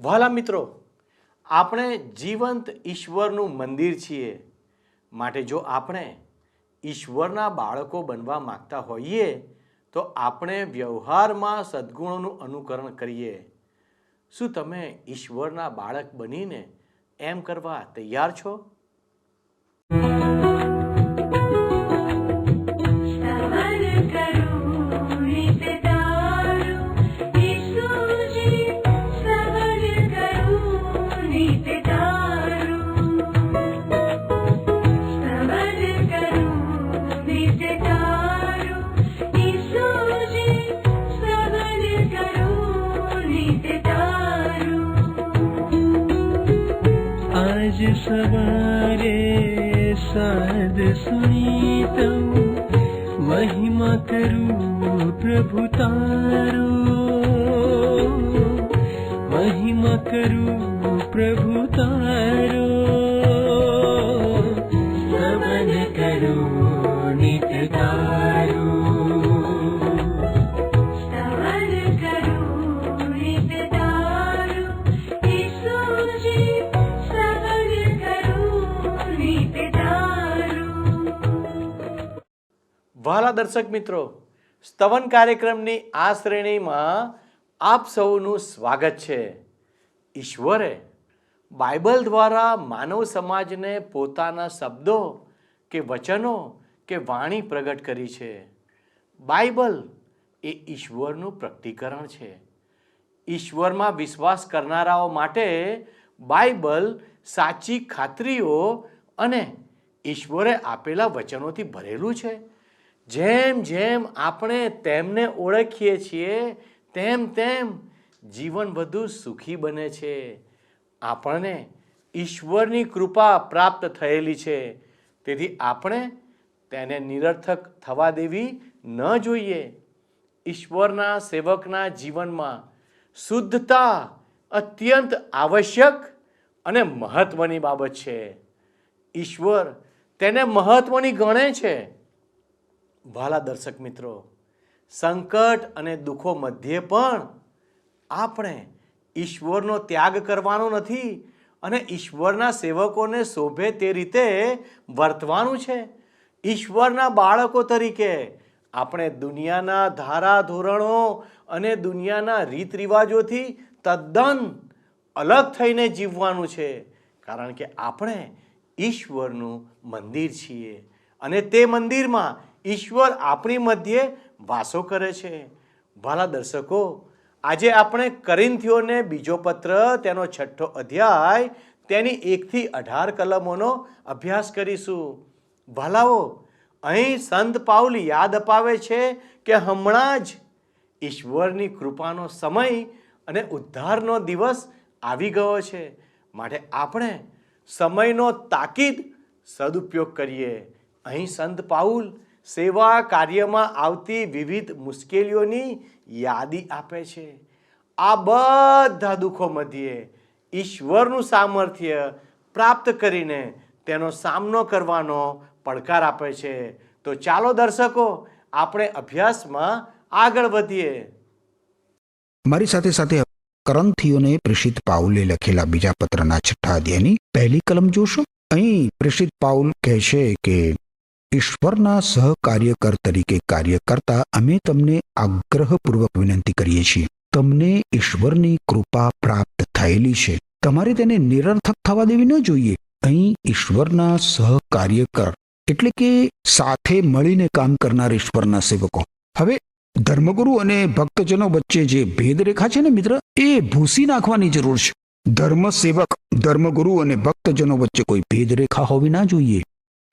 વહાલા મિત્રો, આપણે જીવંત ઈશ્વરનું મંદિર છીએ. માટે જો આપણે ઈશ્વરના બાળકો બનવા માંગતા હોઈએ તો આપણે વ્યવહારમાં સદ્ગુણોનું અનુકરણ કરીએ. શું તમે ઈશ્વરના બાળક બનીને એમ કરવા તૈયાર છો? आज सवारे साध सुनी तऊ महिमा करूं प्रभु तारो, महिमा करूं प्रभु तारो, सवन करूं नित्य तारो. વહાલા દર્શક મિત્રો, સ્તવન કાર્યક્રમની આ શ્રેણીમાં આપ સૌનું સ્વાગત છે. ઈશ્વરે બાઇબલ દ્વારા માનવ સમાજને પોતાના શબ્દો કે વચનો કે વાણી પ્રગટ કરી છે. બાઇબલ એ ઈશ્વરનું પ્રગટીકરણ છે. ઈશ્વરમાં વિશ્વાસ કરનારાઓ માટે બાઇબલ સાચી ખાતરીઓ અને ઈશ્વરે આપેલા વચનોથી ભરેલું છે. જેમ જેમ આપણે તેમને ઓળખીએ છીએ તેમ તેમ જીવન વધુ સુખી બને છે. આપણને ઈશ્વરની કૃપા પ્રાપ્ત થયેલી છે. તેથી આપણે તેને નિરર્થક થવા દેવી ન જોઈએ. ઈશ્વરના સેવકના જીવનમાં શુદ્ધતા અત્યંત આવશ્યક અને મહત્વની બાબત છે. ઈશ્વર તેને મહત્વની ગણે છે. વહાલા દર્શક મિત્રો, સંકટ અને દુઃખો મધ્યે પણ આપણે ઈશ્વરનો ત્યાગ કરવાનો નથી અને ઈશ્વરના સેવકોને શોભે તે રીતે વર્તવાનું છે. ઈશ્વરના બાળકો તરીકે આપણે દુનિયાના ધારાધોરણો અને દુનિયાના રીત રિવાજોથી તદ્દન અલગ થઈને જીવવાનું છે. કારણ કે આપણે ઈશ્વરનું મંદિર છીએ અને તે મંદિરમાં ઈશ્વર આપણી મધ્યે વાસો કરે છે. વહાલા દર્શકો, આજે આપણે કોરિન્થીઓને બીજો પત્ર તેનો 6 અધ્યાય તેની 1 થી 18 કલમોનો અભ્યાસ કરીશું. વહાલાઓ, અહીં સંત પાઉલ યાદ અપાવે છે કે હમણાં જ ઈશ્વરની કૃપાનો સમય અને ઉદ્ધારનો દિવસ આવી ગયો છે. માટે આપણે સમયનો તાકીદ સદુપયોગ કરીએ. અહીં સંત પાઉલ સેવા કાર્યમાં આવતી વિવિધ મુશ્કેલીઓની યાદી આપે છે. આ બધા દુઃખો મધ્યે ઈશ્વરનું સામર્થ્ય પ્રાપ્ત કરીને તેનો સામનો કરવાનો પડકાર આપે છે. તો ચાલો દર્શકો, આપણે અભ્યાસમાં આગળ વધીએ. મારી સાથે સાથે કોરિન્થીઓને પ્રેષિત પાઉલે લખેલા બીજા પત્રના 6 અધ્યાયની 1 કલમ જોશો. અહીં પ્રેષિત પાઉલ કહે છે કે ઈશ્વરના સહકાર્યકર તરીકે કાર્ય કરતા અમે તમને આગ્રહપૂર્વક વિનંતી કરીએ છીએ. તમને ઈશ્વરની કૃપા પ્રાપ્ત થયેલી છે. તમારે તેને નિરર્થક થવા દેવી ન જોઈએ. અહીં ઈશ્વરના સહકાર્યકર એટલે કે સાથે મળીને કામ કરનાર ઈશ્વરના સેવકો. હવે ધર્મગુરુ અને ભક્તજનો વચ્ચે જે ભેદરેખા છે ને મિત્ર, એ ભૂસી નાખવાની જરૂર છે. ધર્મ સેવક, ધર્મગુરુ અને ભક્તજનો વચ્ચે કોઈ ભેદરેખા હોવી ના જોઈએ.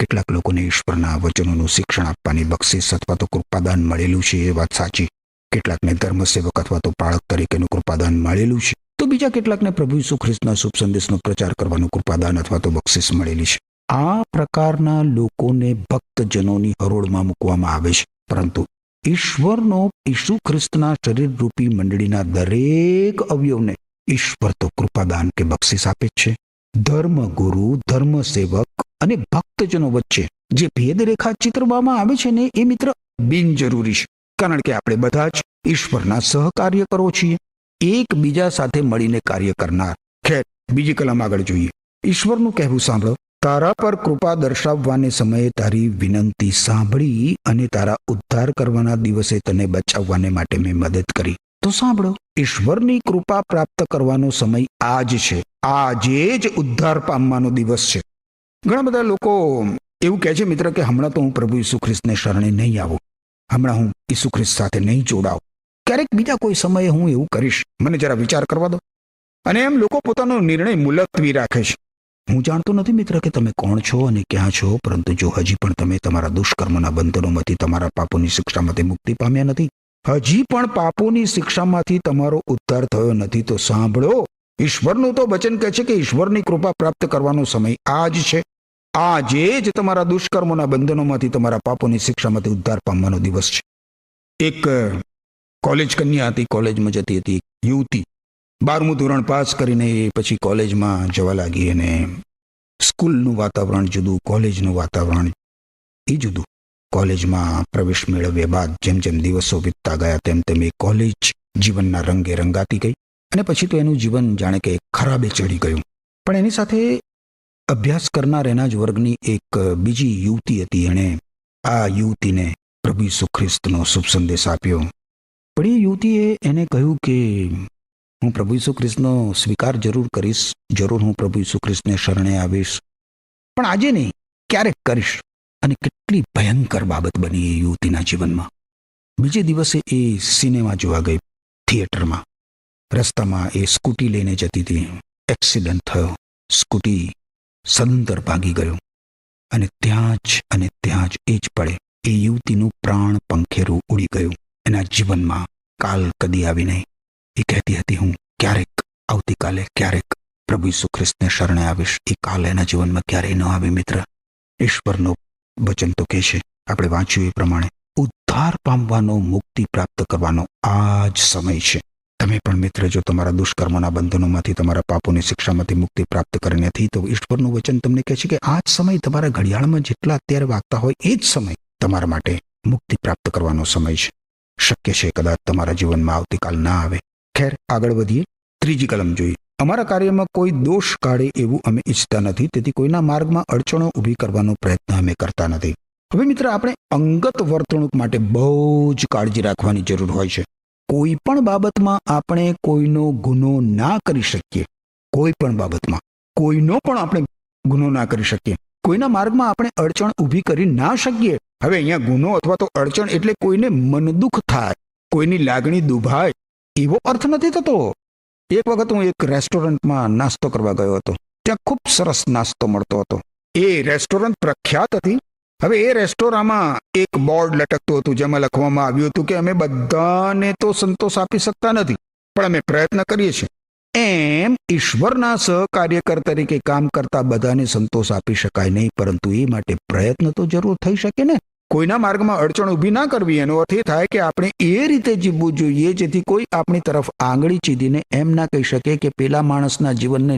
કેટલાક લોકોને ઈશ્વરના વચનોનું શિક્ષણ આપવાની બક્ષિસ અથવા તો કૃપાદાન મળેલું છે, એ વાત સાચી. કેટલાકને ધર્મસેવક અથવા તો પાળક તરીકેનું કૃપાદાન મળેલું છે, તો બીજા કેટલાકને પ્રભુ ઈસુ ખ્રિસ્તના શુભ સંદેશનો પ્રચાર કરવાનું કૃપાદાન અથવા તો બક્ષિસ મળેલી છે. આ પ્રકારના લોકોને ભક્તજનોની હરોળમાં મૂકવામાં આવે છે. પરંતુ ઈશ્વરનો ઈસુ ખ્રિસ્તના શરીરરૂપી મંડળીના દરેક અવયવને ઈશ્વર તો કૃપાદાન કે બક્ષિસ આપે જ છે. ધર્મગુરુ, ધર્મસેવક અને ભક્તજનો વચ્ચે જે ભેદરેખા ચિત્રવામાં આવે છે ને, એ મિત્ર બિનજરૂરી છે. કારણ કે આપણે બધા જ ઈશ્વરના સહકાર્યકરો છીએ. એકબીજા સાથે મળીને કાર્ય કરનાર. ખેર, બીજી કલમ આગળ જોઈએ. ઈશ્વરનું કહેવું સાંભળો. તારા પર કૃપા દર્શાવવાને સમયે તારી વિનંતી સાંભળી અને તારા ઉદ્ધાર કરવાના દિવસે તને બચાવવાને માટે મેં મદદ કરી. તો સાંભળો, ઈશ્વરની કૃપા પ્રાપ્ત કરવાનો સમય આજ છે. આજે જ ઉદ્ધાર પામવાનો દિવસ છે. ઘણા બધા લોકો એવું કહે છે મિત્ર કે હમણાં તો હું પ્રભુ ઈસુ ખ્રિસ્તને શરણે નહીં આવું, હમણાં હું ઈસુ ખ્રિસ્ત સાથે નહીં જોડાઉં, ક્યારેક બીજા કોઈ સમયે હું એવું કરીશ, મને જરા વિચાર કરવા દો. અને એમ લોકો પોતાનો નિર્ણય મુલતવી રાખે છે. હું જાણતો નથી મિત્ર કે તમે કોણ છો અને ક્યાં છો, પરંતુ જો હજી પણ તમે તમારા દુષ્કર્મના બંધનોમાંથી, તમારા પાપોની શિક્ષામાંથી મુક્તિ પામ્યા નથી, હજી પણ પાપોની શિક્ષામાંથી તમારો ઉદ્ધાર થયો નથી, તો સાંભળો, ઈશ્વરનું તો વચન કહે છે કે ઈશ્વરની કૃપા પ્રાપ્ત કરવાનો સમય આજ છે. આજે જ તમારા દુષ્કર્મોના બંધનોમાંથી, તમારા પાપોની શિક્ષામાંથી ઉદ્ધાર પામવાનો દિવસ છે. એક કોલેજ કન્યા હતી, કોલેજમાં જતી હતી, યુવતી. 12મું ધોરણ પાસ કરીને એ પછી કોલેજમાં જવા લાગી અને સ્કૂલનું વાતાવરણ જુદું, કોલેજનું વાતાવરણ એ જુદું. કોલેજમાં પ્રવેશ મેળવ્યા બાદ જેમ જેમ દિવસો વીતતા ગયા તેમ તેમ એ કોલેજ જીવનના રંગે રંગાતી ગઈ અને પછી તો એનું જીવન જાણે કે ખરાબે ચડી ગયું. પણ એની સાથે અભ્યાસ કરનાર એના જ વર્ગની એક બીજી યુવતી હતી. એણે આ યુવતીને પ્રભુ ઈસુ ખ્રિસ્તનો શુભ સંદેશ આપ્યો. પણ એ યુવતીએ એને કહ્યું કે હું પ્રભુ ઈસુ ખ્રિસ્તનો સ્વીકાર જરૂર કરીશ, જરૂર હું પ્રભુ ઈસુ ખ્રિસ્તને શરણે આવીશ, પણ આજે નહીં, ક્યારેક કરીશ. અને કેટલી ભયંકર બાબત બની એ યુવતીના જીવનમાં. બીજે દિવસે એ સિનેમા જોવા ગઈ, થિયેટરમાં. રસ્તામાં એ સ્કૂટી લઈને જતી હતી, એક્સિડન્ટ થયો, સ્કૂટી સદંતર ભાગી ગયો અને ત્યાં જ એ જ પડે એ યુવતીનું પ્રાણ પંખેરું ઉડી ગયું. એના જીવનમાં કાલ કદી આવી નહીં. એ કહેતી હતી હું ક્યારેક આવતીકાલે ક્યારેક પ્રભુ ઈસુ ખ્રિસ્તને શરણે આવીશ. એ કાલ એના જીવનમાં ક્યારેય ન આવી મિત્ર. ઈશ્વરનો વચન તો કહે છે, આપણે વાંચ્યું એ પ્રમાણે, ઉદ્ધાર પામવાનો, મુક્તિ પ્રાપ્ત કરવાનો આ જ સમય છે. તમે પણ મિત્ર જો તમારા દુષ્કર્મોના બંધનોમાંથી, તમારા પાપોની શિક્ષામાંથી મુક્તિ પ્રાપ્ત કરી નથી, તો ઈશ્વરનું વચન તમને કહે છે કે આ જ સમય, તમારા ઘડિયાળમાં જેટલા અત્યારે વાગતા હોય એ જ સમય તમારા માટે મુક્તિ પ્રાપ્ત કરવાનો સમય છે. શક્ય છે કદાચ તમારા જીવનમાં આવતીકાલ ના આવે. ખેર, આગળ વધીએ. ત્રીજી કલમ જોઈએ. અમારા કાર્યમાં કોઈ દોષ કાઢે એવું અમે ઈચ્છતા નથી, તેથી કોઈના માર્ગમાં અડચણો ઊભી કરવાનો પ્રયત્ન અમે કરતા નથી. હવે મિત્ર, આપણે અંગત વર્તણૂક માટે બહુ જ કાળજી રાખવાની જરૂર હોય છે. કોઈ પણ બાબતમાં આપણે કોઈનો ગુનો ના કરી શકીએ. કોઈ પણ બાબતમાં કોઈનો પણ આપણે ગુનો ના કરી શકીએ. કોઈના માર્ગમાં આપણે અડચણ ઊભી કરી ના શકીએ. હવે અહીંયા ગુનો અથવા તો અડચણ એટલે કોઈને મનદુખ થાય, કોઈની લાગણી દુભાય, એવો અર્થ નથી થતો. એક વખત હું એક રેસ્ટોરન્ટમાં નાસ્તો કરવા ગયો હતો. ત્યાં ખૂબ સરસ નાસ્તો મળતો હતો. એ રેસ્ટોરન્ટ પ્રખ્યાત હતી. હવે એ રેસ્ટોરાંમાં એક બોર્ડ લટકતું હતું જેમાં લખવામાં આવ્યું હતું કે અમે બધાને તો સંતોષ આપી શકતા નથી, પણ અમે પ્રયત્ન કરીએ છીએ. એમ ઈશ્વરના સહકાર્યકર તરીકે કામ કરતા બધાને સંતોષ આપી શકાય નહીં, પરંતુ એ માટે પ્રયત્ન તો જરૂર થઈ શકે ને. કોઈના માર્ગમાં અડચણ ઊભી ના કરવી, એનો અર્થ એ થાય કે આપણે એ રીતે જીવવું જોઈએ જેથી કોઈ આપણી તરફ આંગળી ચીધીને એમ ના કહી શકે કે પેલા માણસના જીવનને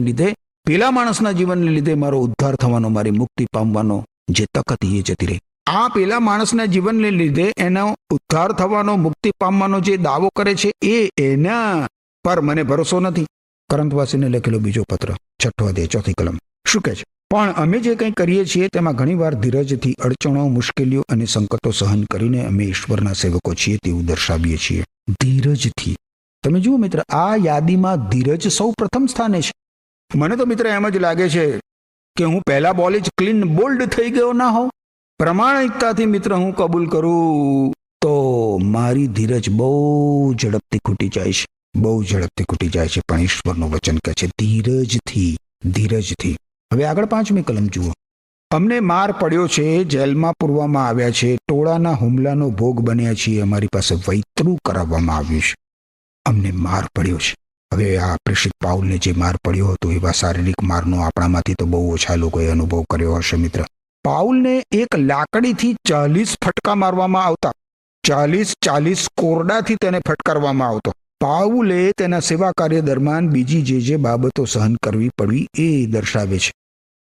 લીધે મારો ઉદ્ધાર થવાનો, મારી મુક્તિ પામવાનો જે તક હતી એ જતી રહી. આ પેલા માણસના જીવનને લીધે એનો ઉદ્ધાર થવાનો, મુક્તિ પામવાનો જે દાવો કરે છે એ એના પર મને ભરોસો નથી. કરંતવાસીને લખેલો બીજો પત્ર, 6ઠ્ઠો અધ્યાય, 4થી કલમ. શું કહે છે? પણ અમે જે કંઈ કરીએ છીએ તેમાં ઘણીવાર ધીરજથી અડચણો, મુશ્કેલીઓ અને સંકટો સહન કરીને અમે ઈશ્વરના સેવકો છીએ તેવું દર્શાવીએ છીએ. ધીરજથી. તમે જુઓ મિત્ર, આ યાદીમાં ધીરજ સૌ પ્રથમ સ્થાને છે. મને તો મિત્ર એમ જ લાગે છે કે હું પહેલા બોલે જ ક્લીન બોલ્ડ થઈ ગયો ના હોઉં. પ્રમાણિકતાથી મિત્ર હું કબૂલ કરું તો મારી ધીરજ બહુ ઝડપથી ખૂટી જાય છે, બહુ ઝડપથી ખૂટી જાય છે. પણ ઈશ્વરનું વચન કહે છે ધીરજથી. હવે આગળ 5મી કલમ જુઓ. અમને માર પડ્યો છે, જેલમાં પૂરવામાં આવ્યા છે, ટોળાના હુમલાનો ભોગ બન્યા છીએ, અમારી પાસે વૈતરું કરાવવામાં આવ્યું છે. અમને માર પડ્યો છે. હવે આ પ્રેષિત પાઉલને જે માર પડ્યો હતો એવા શારીરિક મારનો આપણામાંથી તો બહુ ઓછા લોકોએ અનુભવ કર્યો હશે મિત્ર. પાઉલને એક લાકડીથી 40 ફટકા મારવામાં આવતા, 40 કોરડાથી તેને ફટકારવામાં આવતો. પાઉલે તેના સેવા કાર્ય દરમિયાન બીજી જે બાબતો સહન કરવી પડી એ દર્શાવે છે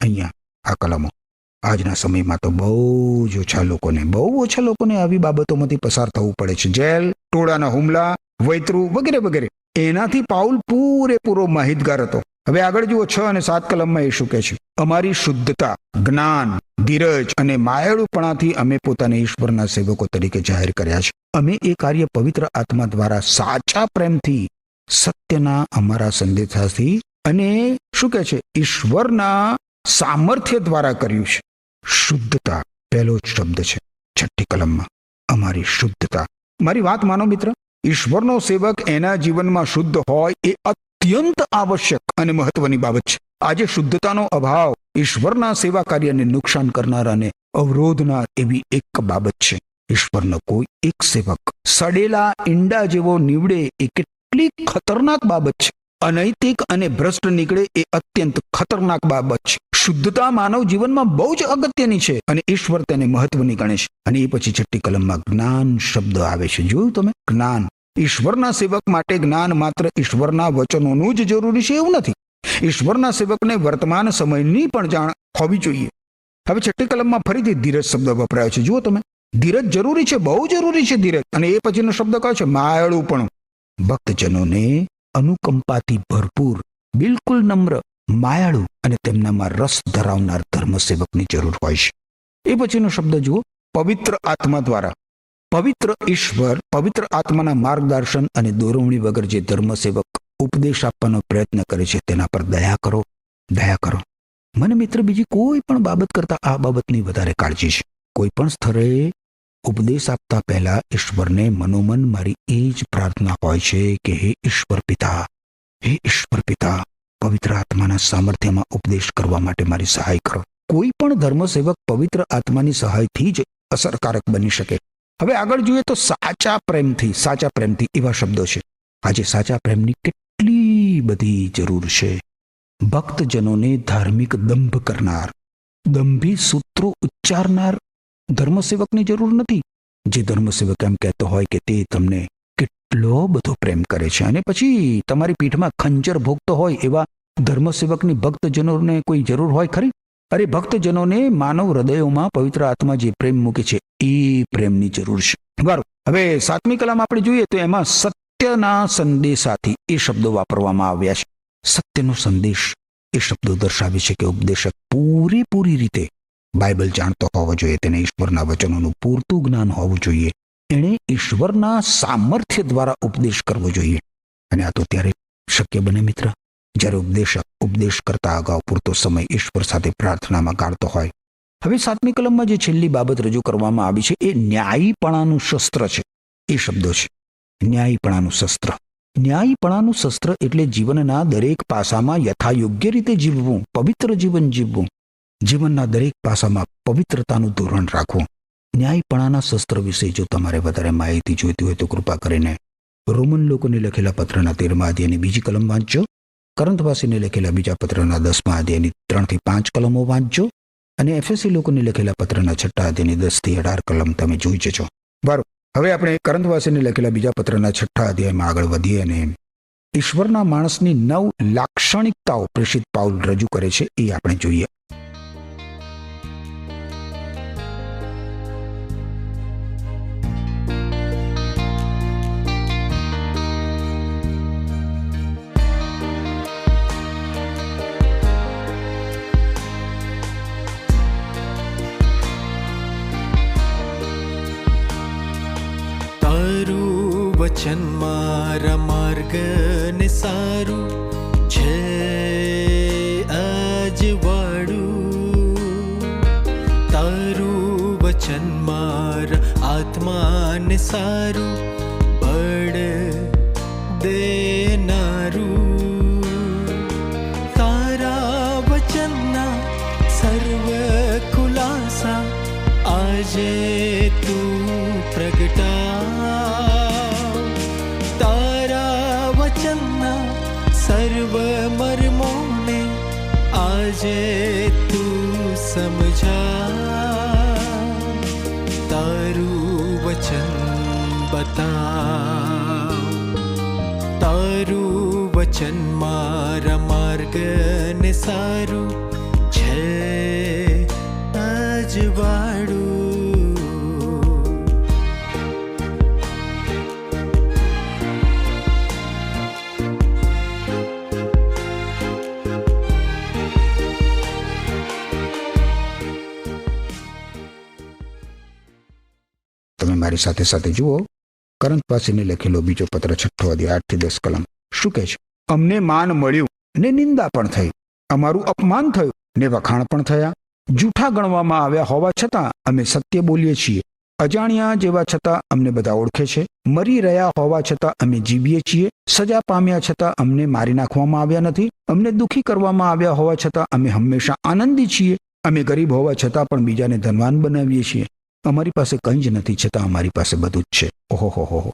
અહીંયા આ કલમો. આજના સમયમાં તો બહુ ઓછા લોકોને આવી બાબતોમાંથી પસાર થવું પડે છે. જેલ, ટોળાના હુમલા, વૈતરું વગેરે વગેરે. એનાથી પાઉલ પૂરેપૂરો માહિતગાર હતો. હવે આગળ જુઓ 6 અને 7 કલમમાં એ શું કહે છે? અમારી શુદ્ધતા, જ્ઞાન, ધીરજ અને માયાળુપણાથી અમે પોતાને ઈશ્વરના સેવકો તરીકે જાહેર કર્યા છે. અમે એ કાર્ય પવિત્ર આત્મા દ્વારા સાચા પ્રેમથી, સત્યના અમારા સંદેશાથી અને શું કહે છે? ઈશ્વરના સામર્થ્ય દ્વારા કર્યું છે. શુદ્ધતા પહેલો જ શબ્દ છે 6ઠ્ઠી કલમમાં, અમારી શુદ્ધતા. મારી વાત માનો મિત્ર, ઈશ્વરનો સેવક એના જીવનમાં શુદ્ધ હોય એ અત્યંત આવશ્યક અને મહત્વની બાબત છે. આજે શુદ્ધતાનો અભાવ ઈશ્વરના સેવા કાર્યને નુકસાન કરનાર અને અવરોધનાર એવી એક બાબત છે. ઈશ્વરનો કોઈ એક સેવક સડેલા ઈંડા જેવો નીવડે એ કેટલી ખતરનાક બાબત છે. અનૈતિક અને ભ્રષ્ટ નીકળે એ અત્યંત ખતરનાક બાબત છે. શુદ્ધતા માનવ જીવનમાં બહુ જ અગત્યની છે અને ઈશ્વર તેને મહત્વની ગણે છે. અને એ પછી 6ઠ્ઠી કલમમાં જ્ઞાન શબ્દ આવે છે. જોયું તમે? જ્ઞાન. ઈશ્વરના સેવક માટે જ્ઞાન માત્ર ઈશ્વરના વચનોનું જ જરૂરી છે એવું નથી. ઈશ્વરના સેવકને વર્તમાન સમયની પણ જાણ હોવી જોઈએ. હવે 6ઠ્ઠી કલમમાં ફરીથી ધીરજ શબ્દ વપરાયો છે. જુઓ તમે, ધીરજ જરૂરી છે, બહુ જરૂરી છે ધીરજ. અને એ પછીનો શબ્દ કયો છે? માયાળુપણું. ભક્તજનોને અનુકંપાથી ભરપૂર, બિલકુલ નમ્ર, માયાળુ અને તેમનામાં રસ ધરાવનાર ધર્મસેવકની જરૂર હોય છે. એ પછીનો શબ્દ જુઓ, પવિત્ર આત્મા દ્વારા. પવિત્ર ઈશ્વર પવિત્ર આત્માના માર્ગદર્શન અને દોરવણી વગર જે ધર્મસેવક ઉપદેશ આપવાનો પ્રયત્ન કરે છે તેના પર દયા કરો, દયા કરો. મને મિત્ર બીજી કોઈ પણ બાબત કરતા આ બાબતની વધારે કાળજી છે. કોઈ પણ સ્થળે ઉપદેશ આપતા પહેલા ઈશ્વરને મનોમન મારી એ જ પ્રાર્થના હોય છે કે હે ઈશ્વર પિતા, હે ઈશ્વર પિતા, પવિત્ર આત્માના સામર્થ્યમાં ઉપદેશ કરવા માટે મારી સહાય કરો. કોઈ પણ ધર્મસેવક પવિત્ર આત્માની સહાયથી જ અસરકારક બની શકે. હવે આગળ જોઈએ તો સાચા પ્રેમથી એવા શબ્દો છે. આજે સાચા પ્રેમની કેટલી બધી જરૂર છે. ભક્તજનોને ધાર્મિક દંભ કરનાર, દંભી સૂત્રો ઉચ્ચારનાર ધર્મસેવકની જરૂર નથી. જે ધર્મસેવક એમ કહેતો હોય કે તે તમને કેટલો બધો પ્રેમ કરે છે અને પછી તમારી પીઠમાં ખંજર ભોગતો હોય એવા ધર્મસેવકની ભક્તજનોને કોઈ જરૂર હોય ખરી? અરે ભક્તજનોને માનવ હૃદયોમાં પવિત્ર આત્મા જે પ્રેમ મૂકે છે એ પ્રેમની જરૂર છે. બરાબર. હવે 7મી કલમ આપણે જોઈએ તો એમાં સત્યના સંદેશાથી એ શબ્દો વાપરવામાં આવ્યા છે. સત્યનો સંદેશ એ શબ્દો દર્શાવે છે કે ઉપદેશક પૂરેપૂરી રીતે બાઇબલ જાણતો હોવો જોઈએ. તેને ઈશ્વરના વચનોનું પૂરતું જ્ઞાન હોવું જોઈએ. એણે ઈશ્વરના સામર્થ્ય દ્વારા ઉપદેશ કરવો જોઈએ. અને આ તો ત્યારે શક્ય બને મિત્ર જ્યારે ઉપદેશક ઉપદેશ કરતા અગાઉ પૂરતો સમય ઈશ્વર સાથે પ્રાર્થનામાં ગાળતો હોય. હવે 7મી કલમમાં જે છેલ્લી બાબત રજૂ કરવામાં આવી છે એ ન્યાયીપણાનું શસ્ત્ર છે. એ શબ્દો છે ન્યાયીપણાનું શસ્ત્ર. ન્યાયીપણાનું શસ્ત્ર એટલે જીવનના દરેક પાસામાં યથાયોગ્ય રીતે જીવવું, પવિત્ર જીવન જીવવું. જીવનના દરેક પાસામાં પવિત્રતાનું ધોરણ રાખવું. ન્યાયીપણાના શસ્ત્ર વિશે જો તમારે વધારે માહિતી જોઈતી હોય તો કૃપા કરીને રોમન લોકોને લખેલા પત્રના 13મા અધ્યાયની 2જી કલમ વાંચજો. કરંથવાસીને લખેલા બીજા પત્રના 10મા અધ્યાયની 3 થી 5 કલમો વાંચજો. અને એફએસી લોકોને લખેલા પત્રના 6ઠ્ઠા અધ્યાયની 10 થી 18 કલમ તમે જોઈ જજો. બરાબર. હવે આપણે કરંથવાસીને લખેલા બીજા પત્રના 6ઠ્ઠા અધ્યાયમાં આગળ વધીએ અને ઈશ્વરના માણસની 9 લાક્ષણિકતાઓ પ્રેષિત પાઉલ રજૂ કરે છે એ આપણે જોઈએ. વચન મારા માર્ગને સારું છે અજવાળું. તારું વચન મારા આત્માને સારું બળ દેનારું. તારા વચનના સર્વ ખુલાસા આજે તું પ્રગટા. સર્વ મર્મોને આજે તું સમજા. તારું વચન બતાવ. તારું વચન મારા માર્ગને સારું છે અજવાળું. મારી સાથે સાથે જુઓ કરંથવાસીને લખેલો બીજો પત્ર 6 અધ્યાય 8 થી 10 કલમ શું કહે છે? અમને માન મળ્યું ને નિંદા પણ થઈ, અમારું અપમાન થયું ને વખાણ પણ થયા. જૂઠા ગણવામાં આવ્યા હોવા છતાં અમે સત્ય બોલીએ છીએ. અજાણ્યા જેવા છતાં અમને બધા ઓળખે છે. મરી રહ્યા હોવા છતાં અમે જીવીએ છીએ. સજા પામ્યા છતાં અમને મારી નાખવામાં આવ્યા નથી. અમને દુઃખી કરવામાં આવ્યા હોવા છતાં અમે હંમેશા આનંદી છીએ. અમે ગરીબ હોવા છતાં પણ બીજાને ધનવાન બનાવીએ છીએ. અમારી પાસે કંઈ જ નથી છતાં અમારી પાસે બધું જ છે. ઓહો,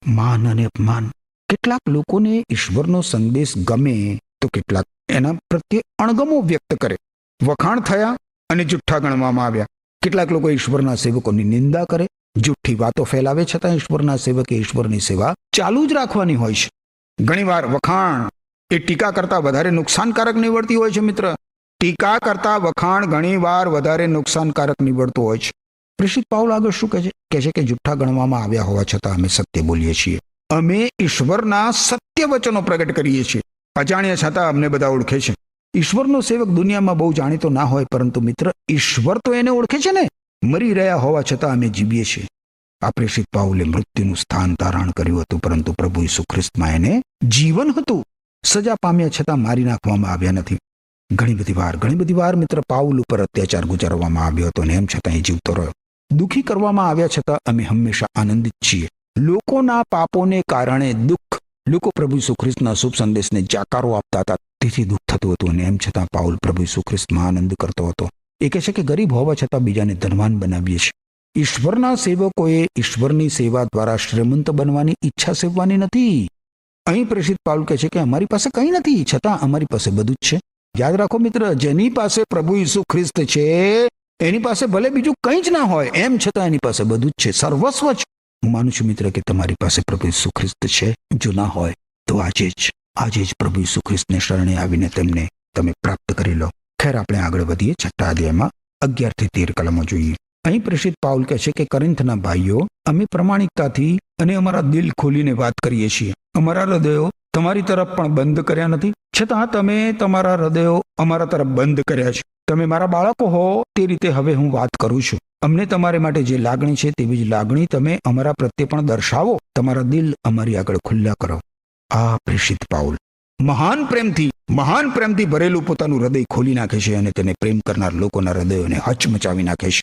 માન અને અપમાન. કેટલાક લોકોને ઈશ્વરનો સંદેશ ગમે તો કેટલાક એના પ્રત્યે અણગમો વ્યક્ત કરે. વખાણ થયા અને જુઠ્ઠા ગણવામાં આવ્યા. કેટલાક લોકો ઈશ્વરના સેવકોની નિંદા કરે, જુઠ્ઠી વાતો ફેલાવે, છતાં ઈશ્વરના સેવકે ઈશ્વરની સેવા ચાલુ જ રાખવાની હોય છે. ઘણીવાર વખાણ એ ટીકા કરતા વધારે નુકસાનકારક નીવડતી હોય છે. મિત્ર, ટીકા કરતા વખાણ ઘણીવાર વધારે નુકસાનકારક નીવડતું હોય છે. પ્રેષિત પાઉલ આગળ શું કહે છે? કહે છે કે જુઠ્ઠા ગણવામાં આવ્યા હોવા છતાં અમે સત્ય બોલીએ છીએ. અમે ઈશ્વરના સત્ય વચનો પ્રગટ કરીએ છીએ. અજાણ્યા છતાં અમને બધા ઓળખે છે. ઈશ્વરનો સેવક દુનિયામાં બહુ જાણીતો ના હોય, પરંતુ મિત્ર, ઈશ્વર તો એને ઓળખે છે ને. મરી રહ્યા હોવા છતાં અમે જીવીએ છીએ. આ પ્રેષિત પાઉલે મૃત્યુનું સ્થાન ધારણ કર્યું હતું, પરંતુ પ્રભુ ઈસુ ખ્રિસ્તમાં એને જીવન હતું. સજા પામ્યા છતાં મારી નાખવામાં આવ્યા નથી. ઘણી બધી વાર મિત્ર, પાઉલ ઉપર અત્યાચાર ગુજારવામાં આવ્યો હતો અને એમ છતાં એ જીવતો રહ્યો. દુઃખી કરવામાં આવ્યા છતાં અમે હંમેશા આનંદિત છીએ. લોકોના પાપોને કારણે દુઃખ. લોકો પ્રભુ ઈસુ ખ્રિસ્તના શુભ સંદેશને જાકારો આપતા હતા, તેથી દુઃખ થતું હતું, અને એમ છતાં પાઉલ પ્રભુ ઈસુ ખ્રિસ્તમાં આનંદ કરતો હતો. એ કહે છે કે ગરીબ હોવા છતાં બીજાને ધનવાન બનાવીએ છીએ. ઈશ્વરના સેવકોએ ઈશ્વરની સેવા દ્વારા શ્રીમંત બનવાની ઈચ્છા સેવવાની નથી. અહીં પ્રેષિત પાઉલ કહે છે કે અમારી પાસે કંઈ નથી છતાં અમારી પાસે બધું જ છે. યાદ રાખો મિત્ર, જેની પાસે પ્રભુ ઈસુ ખ્રિસ્ત છે એની પાસે ભલે બીજું કંઈ જ ના હોય, એમ છતાં એની પાસે બધું જ છે, સર્વસ્વ છે. હું માનું છું મિત્ર કે તમારી પાસે પ્રભુ ઈસુ ખ્રિસ્ત છે. જો ના હોય તો આજે જ પ્રભુ ઈસુ ખ્રિસ્તને શરણે આવીને તેમને તમે પ્રાપ્ત કરી લો. ખેર, આપણે આગળ વધીએ. 6 અધ્યાયમાં 11 થી 13 કલમો જોઈએ. અહીં પ્રેષિત પાઉલ કહે છે કે કોરિન્થના ભાઈઓ, અમે પ્રમાણિકતાથી અને અમારા દિલ ખોલીને વાત કરીએ છીએ. અમારા હૃદયો તમારી તરફ પણ બંધ કર્યા નથી, છતાં તમે તમારા હૃદયો અમારા તરફ બંધ કર્યા છે. તમે મારા બાળકો હો તે રીતે હવે હું વાત કરું છું. અમને તમારે માટે જે લાગણી છે તેવી જ લાગણી તમે અમારા પ્રત્યે પણ દર્શાવો. તમારા દિલ અમારી આગળ ખુલ્લા કરો. આ પ્રેષિત પાઉલ મહાન પ્રેમથી ભરેલું પોતાનું હૃદય ખોલી નાખે છે અને તેને પ્રેમ કરનાર લોકોના હૃદયોને હચમચાવી નાખે છે.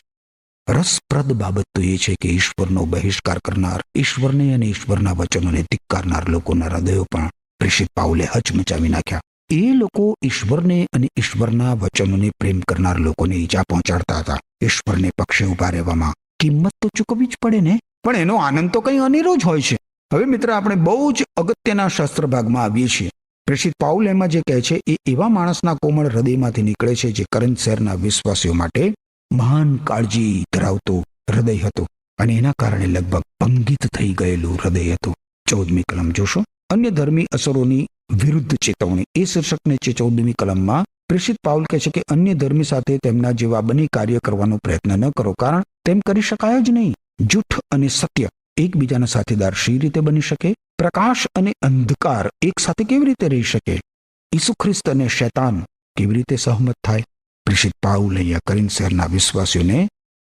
રસપ્રદ બાબત તો એ છે કે ઈશ્વરનો બહિષ્કાર કરનાર, ઈશ્વરને અને ઈશ્વરના વચનોને ધિક્કારનાર લોકોના હૃદયો પણ પ્રેષિત પાઉલે હચમચાવી નાખ્યા. એ લોકો ઈશ્વરને અને ઈશ્વરના વચનોને પ્રેમ કરનાર લોકોને ઈજા પહોંચાડતા હતા. ઈશ્વરને પક્ષે ઉભા રહેવામાં કિંમત તો ચૂકવવી જ પડે ને, પણ એનો આનંદ તો કંઈ અનેરો જ હોય છે. હવે મિત્ર, આપણે બહુ જ અગત્યના શાસ્ત્ર ભાગમાં આવીએ છીએ. પ્રેષિત પાઉલ એમાં જે કહે છે એ એવા માણસના કોમળ હૃદયમાંથી નીકળે છે જે કોરિન્થ શહેરના વિશ્વાસીઓ માટે મહાન કાળજી ધરાવતું હૃદય હતું, અને એના કારણે લગભગ ભંગિત થઈ ગયેલું હૃદય હતું. 14મી કલમ જોશો, અન્ય ધર્મી અસરોની વિરુદ્ધ ચેતવણી. એ શીર્ષકને 14મી કલમમાં પ્રેષિત પાઉલ કહે છે કે અન્ય ધર્મી સાથે તેમના જેવા બની કાર્ય કરવાનો પ્રયત્ન ન કરો, કારણ તેમ કરી શકાય જ નહીં. જૂઠ અને સત્ય એકબીજાના સાથીદાર શી રીતે બની શકે? પ્રકાશ અને અંધકાર એક સાથે કેવી રીતે રહી શકે? ઈસુ ખ્રિસ્ત અને શૈતાન કેવી રીતે સહમત થાય? પ્રેષિત પાઉલ અહીંયા કોરિન્થ શહેરના વિશ્વાસીઓને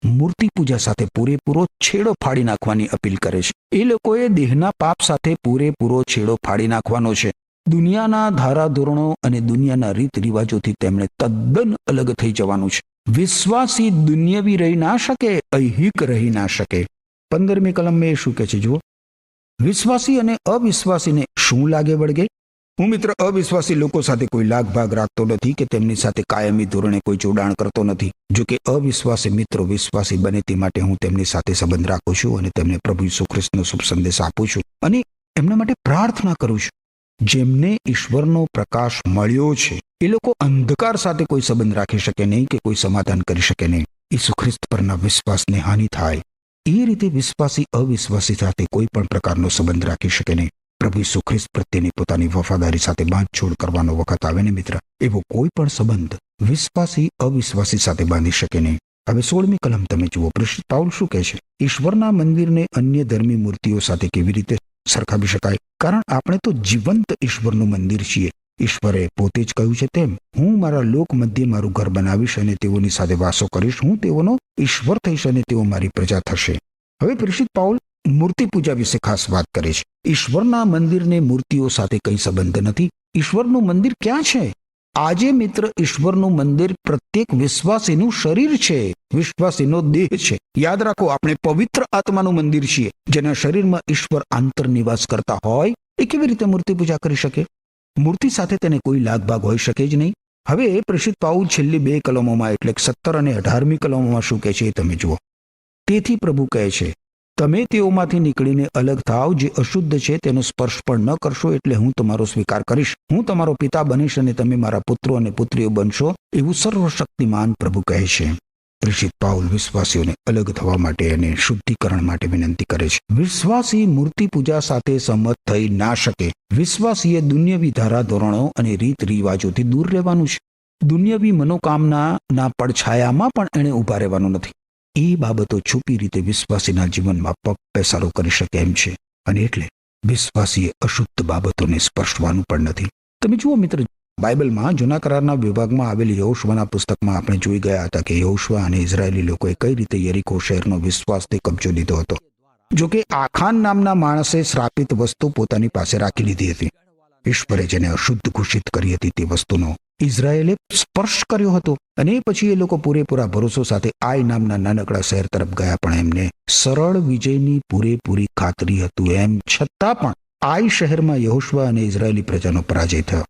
મૂર્તિ પૂજા સાથે પૂરેપૂરો છેડો ફાડી નાખવાની અપીલ કરે છે. એ લોકોએ દેહના પાપ સાથે પૂરેપૂરો છેડો ફાડી નાખવાનો છે. દુનિયાના ધારાધોરણો અને દુનિયાના રીત રિવાજોથી તેમણે તદ્દન અલગ થઈ જવાનું છે. વિશ્વાસી દુનિયાવી રહી ના શકે, ઐહિક રહી ના શકે. 15મી કલમમાં એ શું કહે છે જુઓ, વિશ્વાસી અને અવિશ્વાસીને શું લાગે વળગે? હું મિત્ર અવિશ્વાસી લોકો સાથે કોઈ લાગભાગ રાખતો નથી કે તેમની સાથે કાયમી ધોરણે કોઈ જોડાણ કરતો નથી. જો કે અવિશ્વાસી મિત્રો વિશ્વાસી બને તે માટે હું તેમની સાથે સંબંધ રાખું છું અને તેમને પ્રભુ ઈસુ ખ્રિસ્તનો શુભ સંદેશ આપું છું અને એમના માટે પ્રાર્થના કરું છું. જેમને ઈશ્વરનો પ્રકાશ મળ્યો છે એ લોકો અંધકાર સાથે કોઈ સંબંધ રાખી શકે નહીં કે કોઈ સમાધાન કરી શકે નહીં. ઈસુ ખ્રિસ્ત પરના વિશ્વાસને હાનિ થાય એ રીતે વિશ્વાસી અવિશ્વાસી સાથે કોઈ પણ પ્રકારનો સંબંધ રાખી શકે નહીં. પ્રભુ ઈસુ ખ્રિસ્ત પ્રત્યેની પોતાની વફાદારી સાથે બાંધછોડ કરવાનો વખત આવે ને મિત્ર, એવો કોઈ પણ સંબંધ વિશ્વાસી અવિશ્વાસી સાથે બાંધી શકે નહીં. હવે 16મી કલમ તમે જુઓ, પ્રેષિત પાઉલ શું કહે છે? ઈશ્વરના મંદિરને અન્ય ધર્મી મૂર્તિઓ સાથે કેવી રીતે સરખાવી શકાય? કારણ આપણે તો જીવંત ઈશ્વરનું મંદિર છીએ. ઈશ્વરે પોતે જ કહ્યું છે તેમ, હું મારા લોક મધ્યે મારું ઘર બનાવીશ અને તેઓની સાથે વાસો કરીશ. હું તેઓનો ઈશ્વર થઈશ અને તેઓ મારી પ્રજા થશે. હવે પ્રેષિત પાઉલ મૂર્તિ પૂજા વિશે ખાસ વાત કરે છે. ઈશ્વરના મંદિરને મૂર્તિઓ સાથે કંઈ સંબંધ નથી. ઈશ્વરનું મંદિર ક્યાં છે? આજે મિત્ર, ઈશ્વરનું મંદિર પ્રત્યેક વિશ્વાસીનું શરીર છે, વિશ્વાસીનો દેહ છે. યાદ રાખો, આપણે પવિત્ર આત્માનું મંદિર છીએ. જેના શરીરમાં ઈશ્વર આંતરનિવાસ કરતા હોય એ કેવી રીતે મૂર્તિ પૂજા કરી શકે? મૂર્તિ સાથે તેને કોઈ લાગભાગ હોઈ શકે જ નહીં. હવે પ્રેષિત પાઉલ છેલ્લી 2 કલમોમાં એટલે કે 17 અને 18મી કલમોમાં શું કહે છે એ તમે જુઓ. તેથી પ્રભુ કહે છે, તમે તેઓમાંથી નીકળીને અલગ થાવ, જે અશુદ્ધ છે તેનો સ્પર્શ પણ ન કરશો, એટલે હું તમારો સ્વીકાર કરીશ. હું તમારો પિતા બનીશ અને તમે મારા પુત્રો અને પુત્રીઓ બનશો, એવું સર્વશક્તિમાન પ્રભુ કહે છે. પ્રેષિત પાઉલ વિશ્વાસીઓને અલગ થવા માટે અને શુદ્ધિકરણ માટે વિનંતી કરે છે. વિશ્વાસી મૂર્તિ પૂજા સાથે સંમત થઈ ના શકે. વિશ્વાસીએ દુન્યવી ધારાધોરણો અને રીત રિવાજોથી દૂર રહેવાનું છે. દુન્યવી મનોકામનાના પડછાયામાં પણ એણે ઊભા રહેવાનું નથી. એ બાબતો છુપી રીતે વિશ્વાસીના જીવનમાં પગ પેસારો કરી શકે એમ છે, અને એટલે વિશ્વાસીએ અશુદ્ધ બાબતોને સ્પર્શવાનું પણ નથી. તમે જુઓ મિત્ર, બાઇબલમાં જૂના કરારના વિભાગમાં આવેલી યહોશુઆના પુસ્તકમાં આપણે જોઈ ગયા હતા કે યહોશુઆ અને ઇઝરાયેલી લોકોએ કઈ રીતે યરીકો શહેરનો વિશ્વાસથી કબજો લીધો હતો. જોકે આખાન નામના માણસે શ્રાપિત વસ્તુ પોતાની પાસે રાખી લીધી હતી. ઈશ્વરે જેને અશુદ્ધ ઘોષિત કરી હતી તે વસ્તુનો ઇઝરાયેલે સ્પર્શ કર્યો હતો, અને પછી એ લોકો પૂરેપૂરા ભરોસો સાથે આય નામના નાનકડા શહેર તરફ ગયા. પણ એમને સરળ વિજયની પૂરેપૂરી ખાતરી હતું. એમ છતાં પણ આય શહેરમાં યહોશુઆ અને ઇઝરાયેલી પ્રજાનો પરાજય થયો.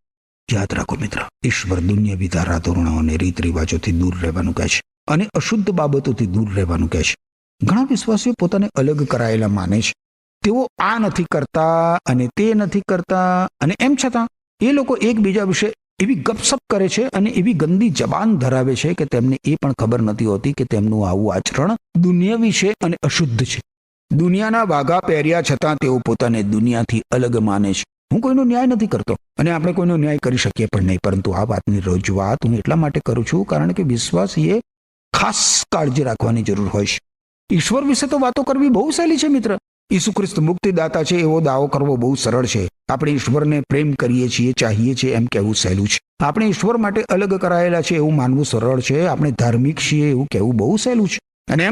યાદ રાખો મિત્ર, ઈશ્વર દુન્યવી ધારાધોરણો અને રીત રિવાજોથી દૂર રહેવાનું કહે છે, અને અશુદ્ધ બાબતોથી દૂર રહેવાનું કહે છે. ઘણા વિશ્વાસીઓ પોતાને અલગ કરાયેલા માને છે. તેઓ આ નથી કરતા અને તે નથી કરતા, અને એમ છતાં એ લોકો એકબીજા વિશે એવી ગપસપ કરે છે અને એવી ગંદી જબાન ધરાવે છે કે તેમને એ પણ ખબર નથી હોતી કે તેમનું આવું આચરણ દુનિયાવી છે અને અશુદ્ધ છે. દુનિયાના વાઘા પહેર્યા છતાં તેઓ પોતાને દુનિયાથી અલગ માને છે. હું કોઈનો ન્યાય નથી કરતો, અને આપણે કોઈનો ન્યાય કરી શકીએ પણ નહીં, પરંતુ આ વાતની રજૂઆત હું એટલા માટે કરું છું કારણ કે વિશ્વાસીએ ખાસ કાળજી રાખવાની જરૂર હોય છે. ઈશ્વર વિશે તો વાતો કરવી બહુ સહેલી છે મિત્ર. ઈસુ ખ્રિસ્ત મુક્તિદાતા છે એવો દાવો કરવો બહુ સરળ છે. આપણે ઈશ્વરને પ્રેમ કરીએ છીએ, ચાહીએ છીએ એમ કહેવું સહેલું છે. આપણે ઈશ્વર માટે અલગ કરાયેલા છે એવું માનવું સરળ છે. આપણે ધાર્મિક છીએ એવું કહેવું બહુ સહેલું છે. અને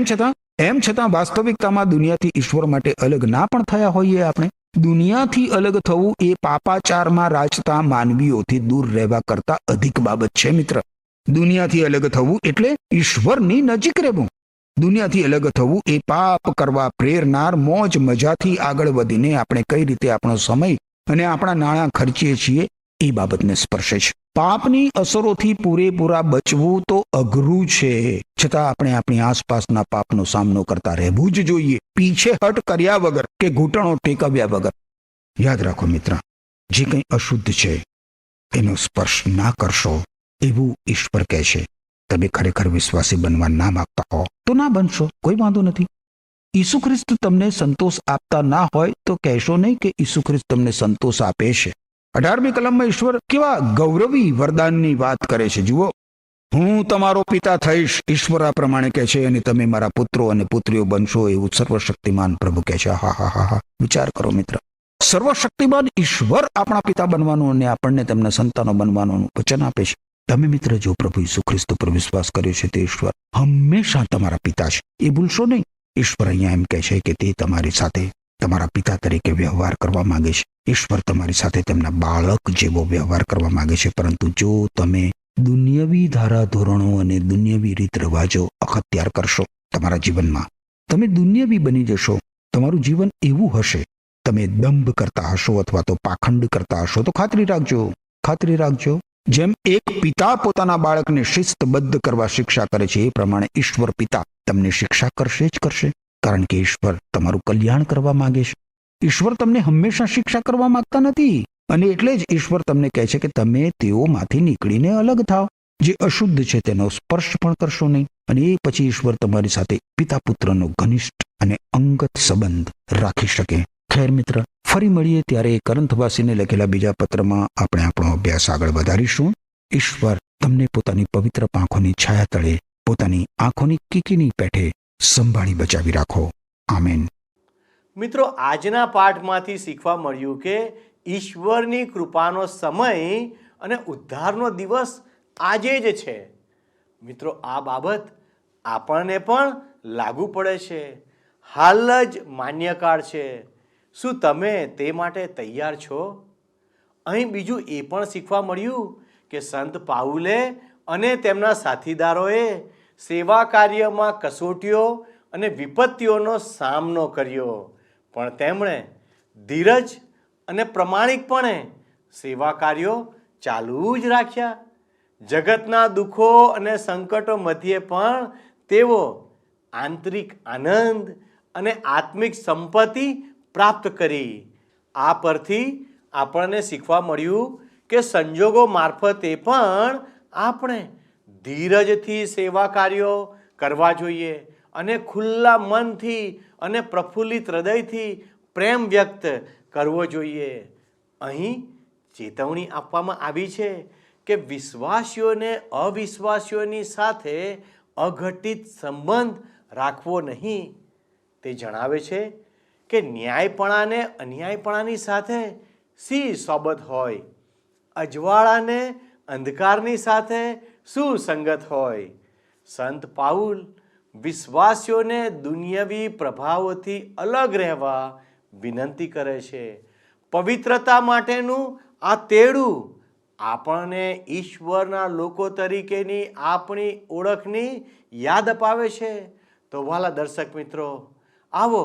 એમ છતાં વાસ્તવિકતામાં દુનિયાથી ઈશ્વર માટે અલગ ના પણ થયા હોઈએ. આપણે દુનિયાથી અલગ થવું એ પાપાચારમાં રાચતા માનવીઓથી દૂર રહેવા કરતા અધિક બાબત છે મિત્ર. દુનિયાથી અલગ થવું એટલે ઈશ્વરની નજીક રહેવું. દુનિયાથી અલગ થવું એ પાપ કરવા પ્રેરનાર મોજ મજાથી આગળ વધીને આપણે કઈ રીતે આપણો સમય અને આપણા નાણાં ખર્ચીએ છીએ એ બાબતને સ્પર્શે છે. પાપની અસરોથી પૂરેપૂરા બચવું તો અઘરું છે, છતાં આપણે આપણી આસપાસના પાપનો સામનો કરતા રહેવું જ જોઈએ, પીછેહટ કર્યા વગર કે ઘૂંટણો ટેકવ્યા વગર. યાદ રાખો મિત્ર, જે કંઈ અશુદ્ધ છે એનો સ્પર્શ ના કરશો એવું ઈશ્વર કહે છે. તમે ખરેખર વિશ્વાસી બનવા ના માંગતા હો તો ના બનશો, કોઈ વાંધો નથી. ઈસુ ખ્રિસ્ત તમને સંતોષ આપતા ના હોય તો કહેશો નહીં કે ઈસુ ખ્રિસ્ત તમને સંતોષ આપે છે. 18મી કલમમાં ઈશ્વર કેવા ગૌરવી વરદાનની વાત કરે છે. જુઓ, હું તમારો પિતા થઈશ, ઈશ્વર આ પ્રમાણે કહે છે, અને તમે મારા પુત્રો અને પુત્રીઓ બનશો, એવું સર્વશક્તિમાન પ્રભુ કહે છે. હા હા હા હા, વિચાર કરો મિત્ર. સર્વશક્તિમાન ઈશ્વર આપણા પિતા બનવાનું અને આપણને તેમના સંતાનો બનવાનું વચન આપે છે. તમે મિત્ર જો પ્રભુ ઈસુ ખ્રિસ્ત પર વિશ્વાસ કર્યો છે તે ઈશ્વર હંમેશા તમારા પિતા છે, એ ભૂલશો નહીં. ઈશ્વર અહીંયા એમ કહે છે કે તે તમારી સાથે તમારા પિતા તરીકે વ્યવહાર કરવા માંગે છે. ઈશ્વર તમારી સાથે તેમના બાળક જેવો વ્યવહાર કરવા માંગે છે. પરંતુ જો તમે દુન્યવી ધારાધોરણો અને દુન્યવી રીત રિવાજો અખત્યાર કરશો તમારા જીવનમાં, તમે દુન્યવી બની જશો. તમારું જીવન એવું હશે, તમે દંભ કરતા હશો અથવા તો પાખંડ કરતા હશો, તો ખાતરી રાખજો જેમ એક પિતા પોતાના બાળકને શિસ્તબદ્ધ કરવા શિક્ષા કરે છે એ પ્રમાણે ઈશ્વર પિતા તમને શિક્ષા કરશે જ કરશે. કારણ કે ઈશ્વર તમારું કલ્યાણ કરવા માંગે છે. ઈશ્વર તમને હંમેશા શિક્ષા કરવા માંગતા નથી, અને એટલે જ ઈશ્વર તમને કહે છે કે તમે તેઓમાંથી નીકળીને અલગ થાવ. જે અશુદ્ધ છે તેનો સ્પર્શ પણ કરશો નહીં. અને એ પછી ઈશ્વર તમારી સાથે પિતા પુત્રનો ઘનિષ્ઠ અને અંગત સંબંધ રાખી શકે. ખેર મિત્ર, ફરી મળીએ ત્યારે કરંથવાસીને લખેલા બીજા પત્રમાં આપણે આપણો અભ્યાસ આગળ વધારીશું. ઈશ્વર તમને પોતાની પવિત્ર પાંખોની છાયા તળે, પોતાની આંખોની કીકીની પેઠે સંભાળી બચાવી રાખો. આમેન. મિત્રો, આજના પાઠમાંથી શીખવા મળ્યું કે ઈશ્વરની કૃપાનો સમય અને ઉદ્ધારનો દિવસ આજે જ છે. મિત્રો, આ બાબત આપણને પણ લાગુ પડે છે. હાલ જ માન્યકાળ છે. શું તમે તે માટે તૈયાર છો? અહીં બીજું એ પણ શીખવા મળ્યું કે સંત પાઉલે અને તેમના સાથીદારોએ સેવા કાર્યમાં કસોટીઓ અને વિપત્તિઓનો સામનો કર્યો, પણ તેમણે ધીરજ અને પ્રમાણિકપણે સેવા કાર્યો ચાલુ જ રાખ્યા. જગતના દુઃખો અને સંકટો મધ્યે પણ તેઓ આંતરિક આનંદ અને આત્મિક સંપત્તિ પ્રાપ્ત કરી. આ પરથી આપણને શીખવા મળ્યું કે સંજોગો મારફતે પણ આપણે ધીરજથી સેવા કાર્યો કરવા જોઈએ અને ખુલ્લા મનથી અને પ્રફુલ્લિત હૃદયથી પ્રેમ વ્યક્ત કરવો જોઈએ. અહીં ચેતવણી આપવામાં આવી છે કે વિશ્વાસીઓને અવિશ્વાસીઓની સાથે અઘટિત સંબંધ રાખવો નહીં. તે જણાવે છે કે ન્યાયપણાને અન્યાયપણાની સાથે શી સોબત હોય, અજવાળાને અંધકારની સાથે શું સંગત હોય. સંત પાઉલ વિશ્વાસીઓને દુનિયાવી પ્રભાવોથી અલગ રહેવા વિનંતી કરે છે. પવિત્રતા માટેનું આ તેડું આપણને ઈશ્વરના લોકો તરીકેની આપણી ઓળખની યાદ અપાવે છે. તો વહાલા દર્શક મિત્રો, આવો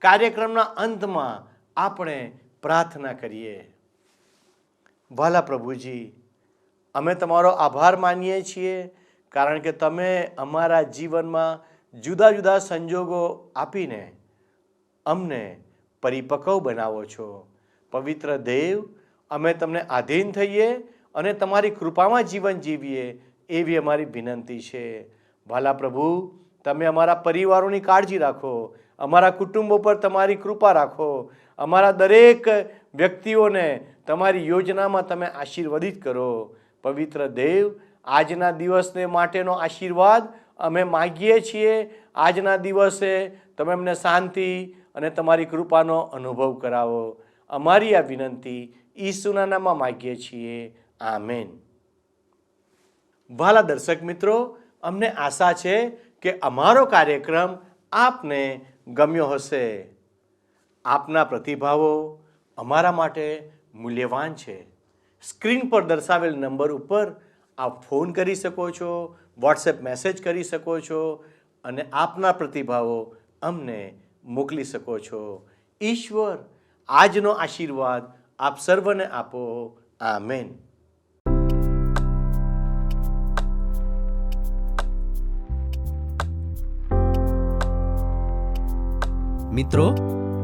કાર્યક્રમના અંતમાં આપણે પ્રાર્થના કરીએ. વહાલા પ્રભુજી, અમે તમારો આભાર માનીએ છીએ, કારણ કે તમે અમારા જીવનમાં જુદા જુદા સંજોગો આપીને અમને પરિપક્વ બનાવો છો. પવિત્ર દેવ, અમે તમને આધીન થઈએ અને તમારી કૃપામાં જીવન જીવીએ એવી અમારી વિનંતી છે. વહાલા પ્રભુ, તમે અમારા પરિવારોની કાળજી રાખો, અમારા કુટુંબો પર તમારી કૃપા રાખો, અમારા દરેક વ્યક્તિઓને તમારી યોજનામાં તમે આશીર્વાદિત કરો. પવિત્ર દેવ, આજના દિવસને માટેનો આશીર્વાદ અમે માગીએ છીએ. આજના દિવસે તમે અમને શાંતિ અને તમારી કૃપાનો અનુભવ કરાવો. અમારી આ વિનંતી ઈસુના નામમાં માગીએ છીએ. આમેન. વહાલા દર્શક મિત્રો, અમને આશા છે કે અમારો કાર્યક્રમ આપને ગમ્યો હશે. આપના પ્રતિભાવો અમારા માટે મૂલ્યવાન છે. સ્ક્રીન પર દર્શાવેલ નંબર ઉપર આપ ફોન કરી શકો છો, વોટ્સએપ મેસેજ કરી શકો છો અને આપના પ્રતિભાવો અમને મોકલી શકો છો. ઈશ્વર આજનો આશીર્વાદ આપ સર્વને આપો. આમેન. મિત્રો,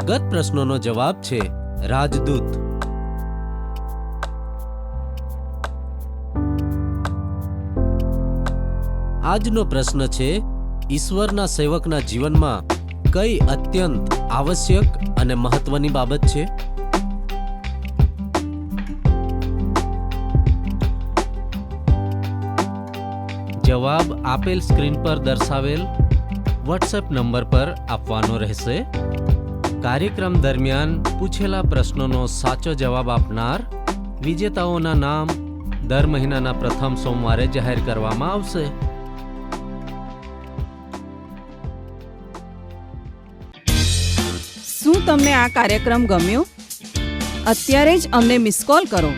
ગત પ્રશ્નોનો જવાબ છે રાજદૂત. આજનો પ્રશ્ન છે, ઈશ્વરના સેવકના જીવનમાં કઈ અત્યંત આવશ્યક અને મહત્વની બાબત છે? જવાબ આપેલ સ્ક્રીન પર દર્શાવેલ વોટ્સએપ નંબર પર આપવાનો રહેશે. કાર્યક્રમ દરમિયાન પૂછેલા પ્રશ્નોનો સાચો જવાબ આપનાર વિજેતાઓના નામ દર મહિનાના પ્રથમ સોમવારે જાહેર કરવામાં આવશે. શું તમને આ કાર્યક્રમ ગમ્યો? અત્યારે જ અમને મિસ કોલ કરો.